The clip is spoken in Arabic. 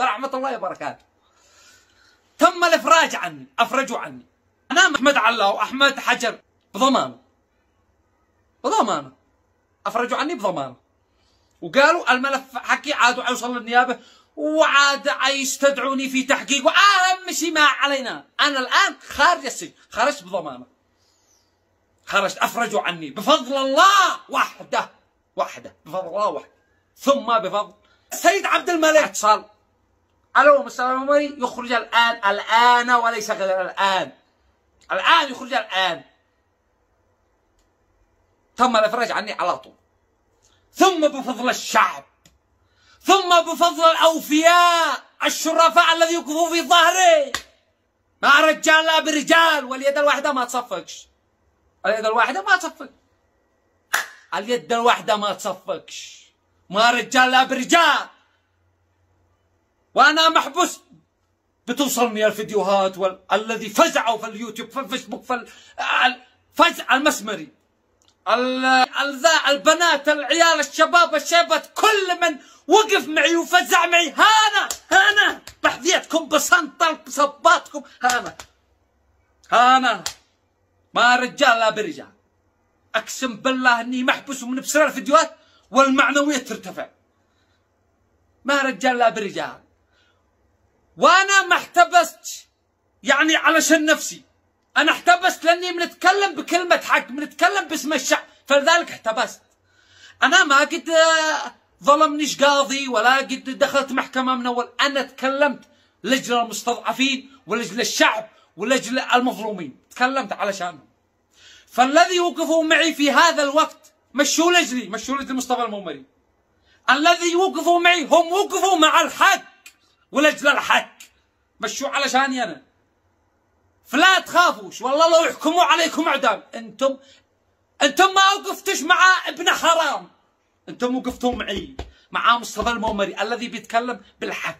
ورحمة الله وبركاته. تم الإفراج عني، أفرجوا عني. أنا أحمد علاء وأحمد حجر بضمانة أفرجوا عني بضمانة، وقالوا الملف حكي عادوا يوصل للنيابة وعاد يستدعوني في تحقيق، وأهم شيء ما علينا. أنا الآن خارج السجن، خرجت بضمانة، خرجت، أفرجوا عني بفضل الله وحده بفضل الله وحده، ثم بفضل السيد عبد الملك. اتصال الو مستر الممري، يخرج الآن وليس غير الآن يخرج الآن. تم الإفراج عني على طول، ثم بفضل الشعب، ثم بفضل الأوفياء الشرفاء الذي يقفوا في ظهري. ما رجال لا برجال، واليد الواحدة ما تصفقش، اليد الواحدة ما تصفقش، ما رجال لا برجال. وأنا محبوس، بتوصلني الفيديوهات الذي فزعوا في اليوتيوب في الفيسبوك في الفزع المسمري، البنات العيال الشباب الشابات، كل من وقف معي وفزع معي. هانا بحذيتكم بسنطل بصباتكم، هانا ما رجال لا برجال. اقسم بالله اني محبوس من بسرعة الفيديوهات والمعنوية ترتفع. ما رجال لا برجال. وانا ما احتبست يعني علشان نفسي، انا احتبست لاني بنتكلم بكلمة حق، بنتكلم باسم الشعب، فلذلك احتبست. انا ما قد ظلمنيش قاضي ولا قد دخلت محكمة من اول، انا تكلمت لاجل المستضعفين ولاجل الشعب ولاجل المظلومين، تكلمت علشانهم. فالذي وقفوا معي في هذا الوقت مشوا لاجلي، مشوا لاجل مصطفى الممري. الذي وقفوا معي هم وقفوا مع الحق ولاجل الحق، مشوا علشاني انا. فلا تخافوش، والله لو يحكموا عليكم اعدام. انتم ما وقفتش مع ابن حرام، انتم وقفتوا معي، مع مصطفى الممري الذي بيتكلم بالحق.